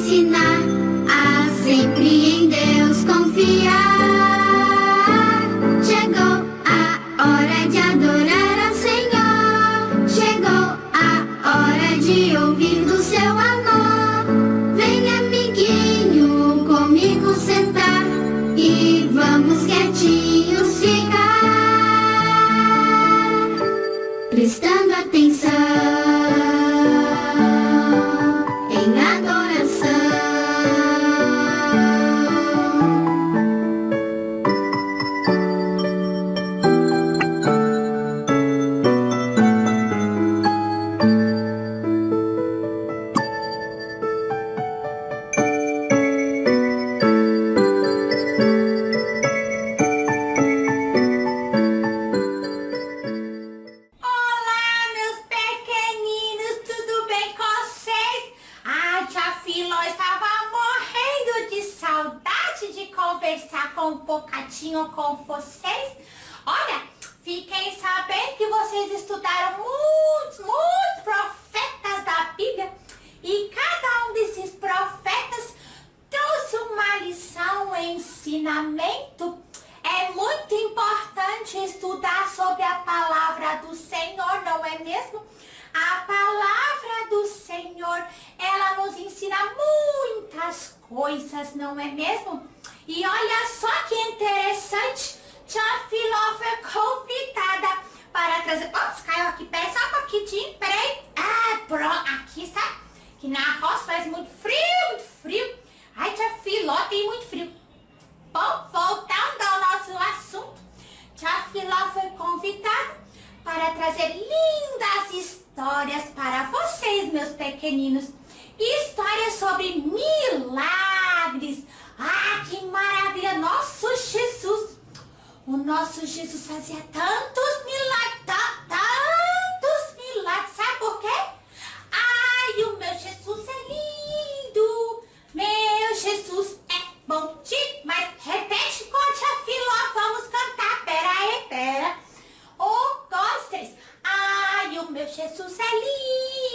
ensinar a sempre em Deus confiar. Chegou a hora de adorar ao Senhor. Chegou a hora de ouvir do seu amor. Vem, amiguinho, comigo sentar e vamos quietinhos ficar, prestando atenção em adoração. Olá, meus pequeninos, tudo bem com vocês? A tia Filó estava morrendo de saudade de conversar com um bocadinho com vocês. Olha, fiquei sabendo que vocês estudaram muitos profetas da Bíblia e cada um desses profetas trouxe uma lição, um ensinamento. É muito importante estudar sobre a palavra do Senhor, não é mesmo? A palavra do Senhor, ela nos ensina muitas coisas, não é mesmo? E olha só que interessante, tia Filó foi convidada para trazer... Ops, caiu aqui, peraí, só um pouquinho, peraí. Pronto, aqui está, que na roça faz muito frio. Ai, tia Filó, tem muito frio. Bom, voltando ao nosso assunto, tia Filó foi convidada para trazer lindas histórias para vocês, meus pequeninos. Histórias sobre milagres. Ah, que maravilha! Nosso Jesus! O nosso Jesus fazia tantos milagres, tantos milagres. Sabe por quê? Ai, o meu Jesus é lindo! Meu Jesus é bom demais. Repete com a tia Filó, vamos cantar. Pera. 1, 2, 3. Ai, o meu Jesus é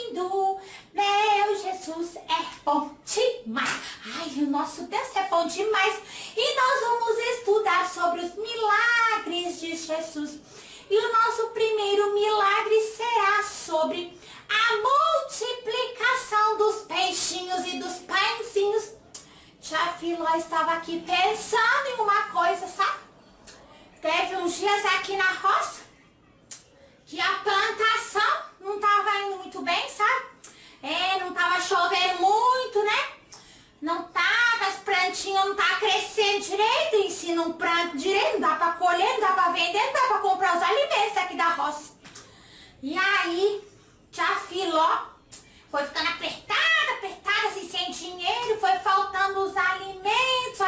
lindo. Meu Jesus é bom demais. Ai, o nosso Deus é bom demais. E nós vamos estudar sobre os milagres de Jesus. E o nosso primeiro milagre será sobre a multiplicação dos peixinhos e dos pãezinhos. Tia Filó estava aqui pensando em uma coisa, sabe? Teve uns dias aqui na roça que a plantação não estava indo muito bem, sabe? Não estava chovendo muito, né? Não tava, as plantinhas não estavam crescendo direito. E se não planta direito, não dá para colher, não dá para vender, não dá para comprar os alimentos aqui da roça. E aí, tia Filó foi ficando apertada, assim, sem dinheiro, foi faltando os alimentos.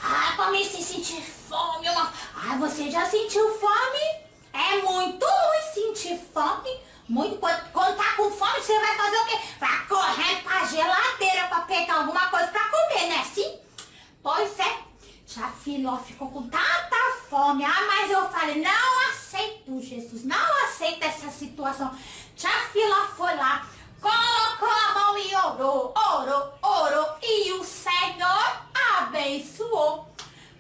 Ai, comecei a sentir fome. Ai, você já sentiu fome? É muito ruim sentir fome. Quando tá com fome, você vai fazer o quê? Vai correr pra geladeira pra pegar alguma coisa pra comer, né? Assim? Pois é. Tia Filó ficou com tanta fome. Mas eu falei, não aceito, Jesus, não aceito essa situação. Tia Filó foi lá, colocou a mão e orou. E o Senhor abençoou.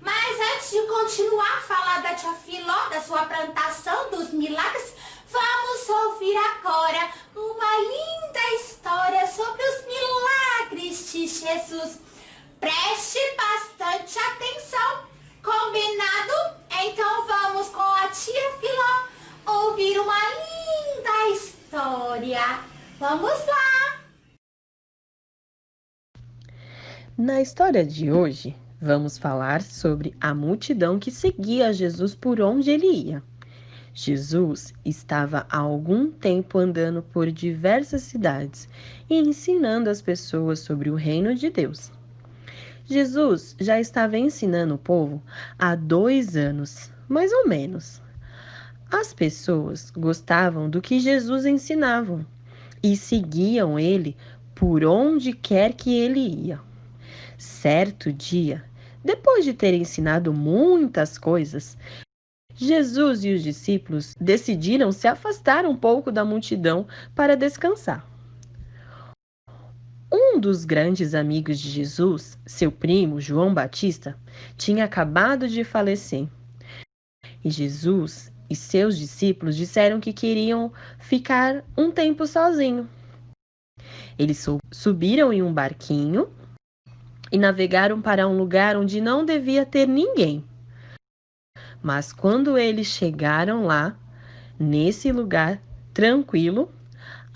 Mas antes de continuar a falar da tia Filó, da sua plantação, dos milagres, vamos ouvir agora uma linda história sobre os milagres de Jesus. Preste bastante atenção. Combinado? Então vamos com a tia Filó ouvir uma linda história. Vamos lá! Na história de hoje, vamos falar sobre a multidão que seguia Jesus por onde ele ia. Jesus estava há algum tempo andando por diversas cidades e ensinando as pessoas sobre o reino de Deus. Jesus já estava ensinando o povo há 2 anos, mais ou menos. As pessoas gostavam do que Jesus ensinava e seguiam ele por onde quer que ele ia. Certo dia, depois de ter ensinado muitas coisas, Jesus e os discípulos decidiram se afastar um pouco da multidão para descansar. Um dos grandes amigos de Jesus, seu primo João Batista, tinha acabado de falecer. E Jesus e seus discípulos disseram que queriam ficar um tempo sozinho. Eles subiram em um barquinho e navegaram para um lugar onde não devia ter ninguém. Mas quando eles chegaram lá, nesse lugar tranquilo,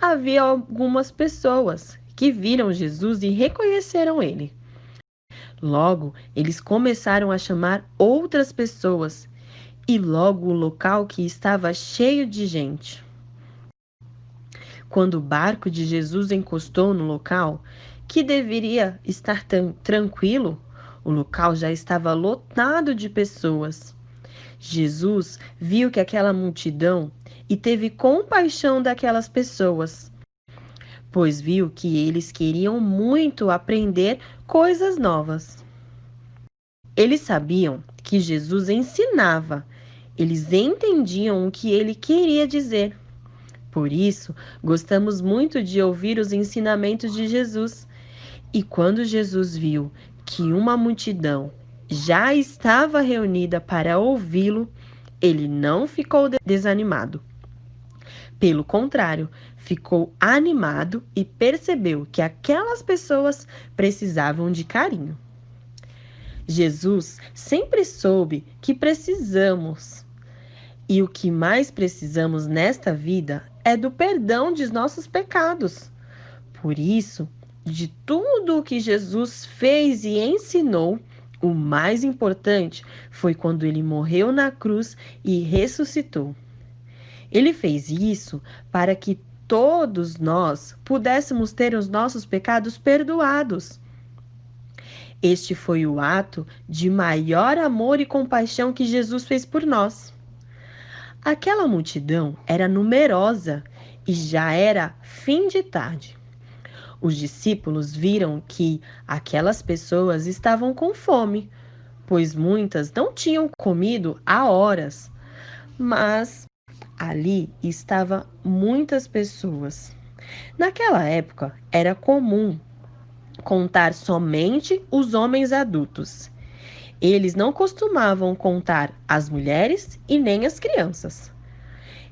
havia algumas pessoas que viram Jesus e reconheceram ele. Logo, eles começaram a chamar outras pessoas e logo o local que estava cheio de gente. Quando o barco de Jesus encostou no local, que deveria estar tranquilo, o local já estava lotado de pessoas. Jesus viu que aquela multidão e teve compaixão daquelas pessoas, pois viu que eles queriam muito aprender coisas novas. Eles sabiam que Jesus ensinava, eles entendiam o que ele queria dizer. Por isso, gostamos muito de ouvir os ensinamentos de Jesus. E quando Jesus viu que uma multidão já estava reunida para ouvi-lo, ele não ficou desanimado. Pelo contrário, ficou animado e percebeu que aquelas pessoas precisavam de carinho. Jesus sempre soube que precisamos, e o que mais precisamos nesta vida é do perdão de nossos pecados. Por isso, de tudo o que Jesus fez e ensinou, o mais importante foi quando ele morreu na cruz e ressuscitou. Ele fez isso para que todos nós pudéssemos ter os nossos pecados perdoados. Este foi o ato de maior amor e compaixão que Jesus fez por nós. Aquela multidão era numerosa e já era fim de tarde. Os discípulos viram que aquelas pessoas estavam com fome, pois muitas não tinham comido há horas. Mas ali estavam muitas pessoas. Naquela época, era comum contar somente os homens adultos. Eles não costumavam contar as mulheres e nem as crianças.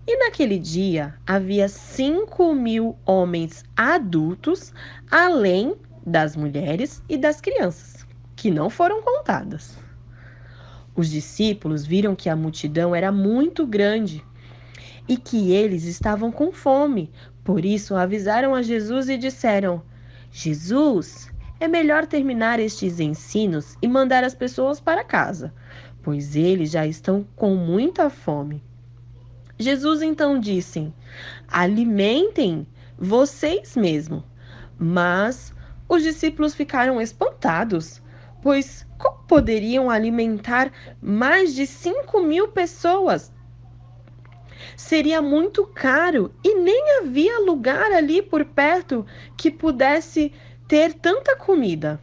E naquele dia havia 5.000 homens adultos, além das mulheres e das crianças, que não foram contadas. Os discípulos viram que a multidão era muito grande e que eles estavam com fome. Por isso avisaram a Jesus e disseram: Jesus, é melhor terminar estes ensinos e mandar as pessoas para casa, pois eles já estão com muita fome. Jesus então disse: alimentem vocês mesmos. Mas os discípulos ficaram espantados, pois como poderiam alimentar mais de 5.000 pessoas? Seria muito caro e nem havia lugar ali por perto que pudesse ter tanta comida.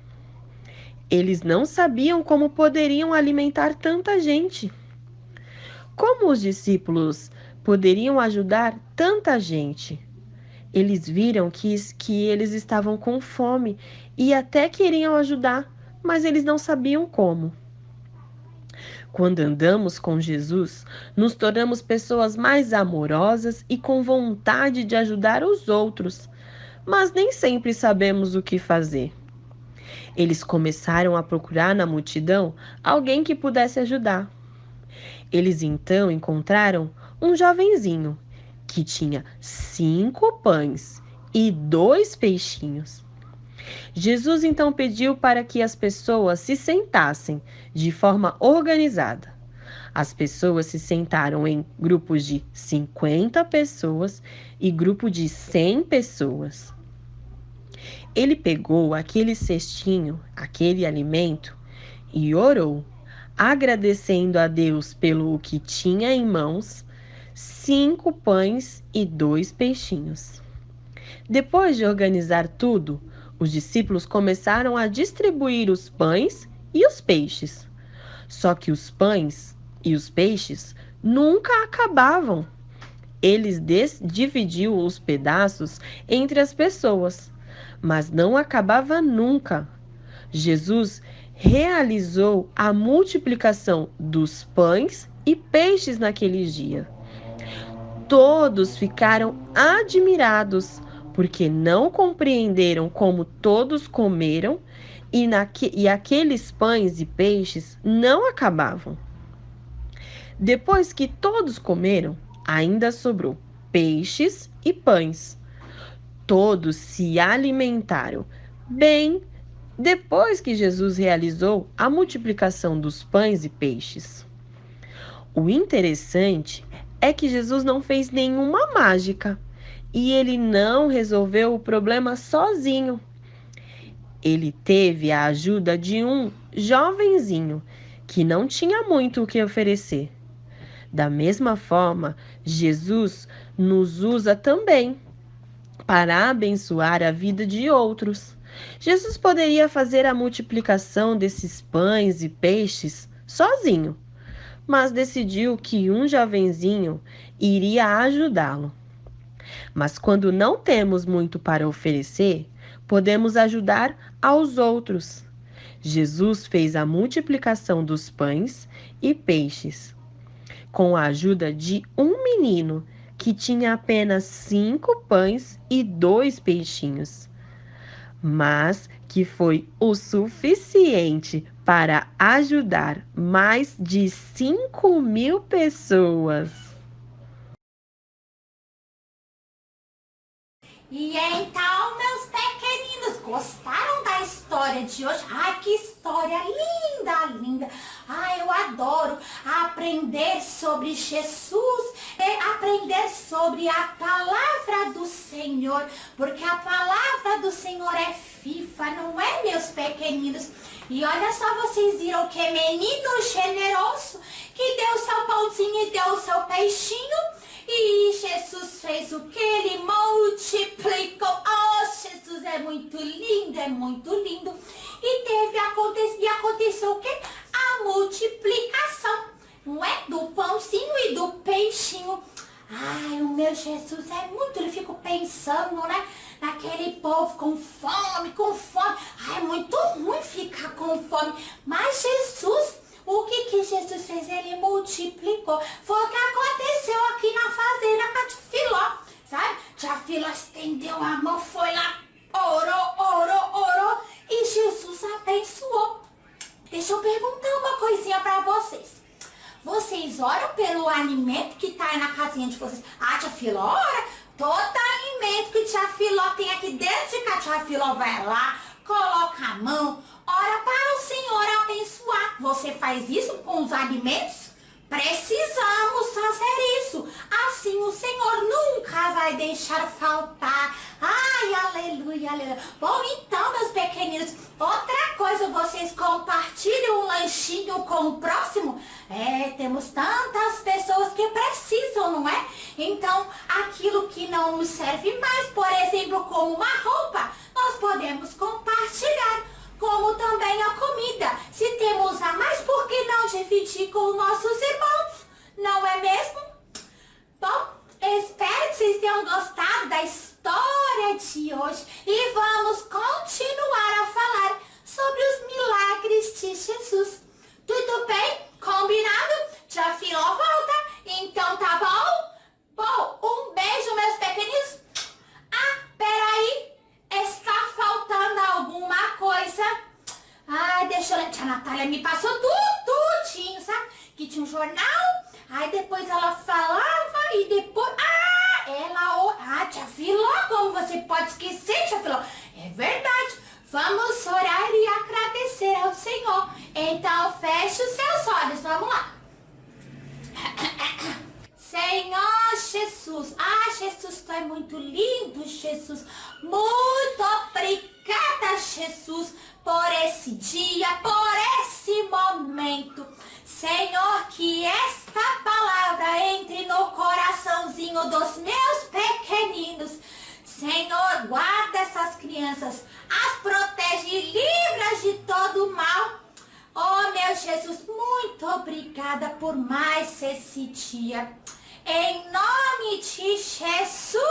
Eles não sabiam como poderiam alimentar tanta gente. Como os discípulos poderiam ajudar tanta gente? Eles viram que eles estavam com fome e até queriam ajudar, mas eles não sabiam como. Quando andamos com Jesus, nos tornamos pessoas mais amorosas e com vontade de ajudar os outros, mas nem sempre sabemos o que fazer. Eles começaram a procurar na multidão alguém que pudesse ajudar. Eles então encontraram um jovenzinho que tinha 5 pães e 2 peixinhos. Jesus então pediu para que as pessoas se sentassem de forma organizada. As pessoas se sentaram em grupos de 50 pessoas e grupo de 100 pessoas. Ele pegou aquele cestinho, aquele alimento, e orou, agradecendo a Deus pelo que tinha em mãos, 5 pães e 2 peixinhos. Depois de organizar tudo, os discípulos começaram a distribuir os pães e os peixes. Só que os pães e os peixes nunca acabavam. Eles dividiam os pedaços entre as pessoas, mas não acabava nunca. Jesus realizou a multiplicação dos pães e peixes naqueles dias. Todos ficaram admirados, porque não compreenderam como todos comeram e aqueles pães e peixes não acabavam. Depois que todos comeram, ainda sobrou peixes e pães. Todos se alimentaram bem depois que Jesus realizou a multiplicação dos pães e peixes. O interessante é que Jesus não fez nenhuma mágica e ele não resolveu o problema sozinho. Ele teve a ajuda de um jovenzinho que não tinha muito o que oferecer. Da mesma forma, Jesus nos usa também para abençoar a vida de outros. Jesus poderia fazer a multiplicação desses pães e peixes sozinho, mas decidiu que um jovenzinho iria ajudá-lo. Mas quando não temos muito para oferecer, podemos ajudar aos outros. Jesus fez a multiplicação dos pães e peixes com a ajuda de um menino que tinha apenas 5 pães e 2 peixinhos, mas que foi o suficiente para ajudar mais de 5.000 pessoas. E então, meus pequeninos, gostaram da história de hoje? Ai, que história linda, linda. Ai, eu adoro aprender sobre Jesus, aprender sobre a palavra do Senhor, porque a palavra do Senhor é viva, não é, meus pequeninos? E olha só, vocês viram que menino generoso, que deu seu pãozinho e deu seu peixinho. E Jesus fez o que? Ele multiplicou. Oh, Jesus é muito lindo, é muito lindo. E aconteceu o que? A multiplicação, não é? Do pãozinho e do peixinho. Ai, o meu Jesus é muito, eu fico pensando, né? Naquele povo com fome, com fome. Ai, é muito ruim ficar com fome. Mas Jesus... O que Jesus fez? Ele multiplicou. Foi o que aconteceu aqui na fazenda com a tia Filó, sabe? Tia Filó estendeu a mão, foi lá, orou, e Jesus abençoou. Deixa eu perguntar uma coisinha pra vocês. Vocês oram pelo alimento que tá aí na casinha de vocês? Ah, tia Filó ora. Todo alimento que tia Filó tem aqui dentro de casa, tia Filó vai lá, coloca a mão, ora para o Senhor abençoar. Você faz isso com os alimentos? Precisamos fazer isso. Assim o Senhor nunca vai deixar faltar. Ai, aleluia, aleluia. Bom, então, meus pequeninos, outra coisa, vocês compartilham um lanchinho com o próximo? Temos tantas pessoas que precisam, não é? Então, aquilo que não nos serve mais, por exemplo, como uma roupa, nós podemos compartilhar. Como também a comida. Se temos a mais, por que não dividir com nossos irmãos? Não é mesmo? Bom, espero que vocês tenham gostado da história de hoje. E vamos continuar a falar sobre os milagres de Jesus. Tudo bem? Combinado? Tia Filó volta. Então tá bom? Bom, um beijo, meus pequeninos. Ah, peraí. Está faltando alguma coisa. Ai, deixa eu ler. Tia Natália me passou tudinho, sabe? Que tinha um jornal. Aí depois ela falava e depois... tia Filó, como você pode esquecer, tia Filó? É verdade. Vamos orar e agradecer ao Senhor. Então feche os seus olhos. Vamos lá. Senhor Jesus, Jesus, tu é muito lindo, Jesus. Muito obrigada, Jesus, por esse dia, por esse momento. Senhor, que esta palavra entre no coraçãozinho dos meus pequeninos. Senhor, guarda essas crianças, as protege e livra de todo mal. Oh, meu Jesus, muito obrigada por mais esse dia. Em nome de Jesus.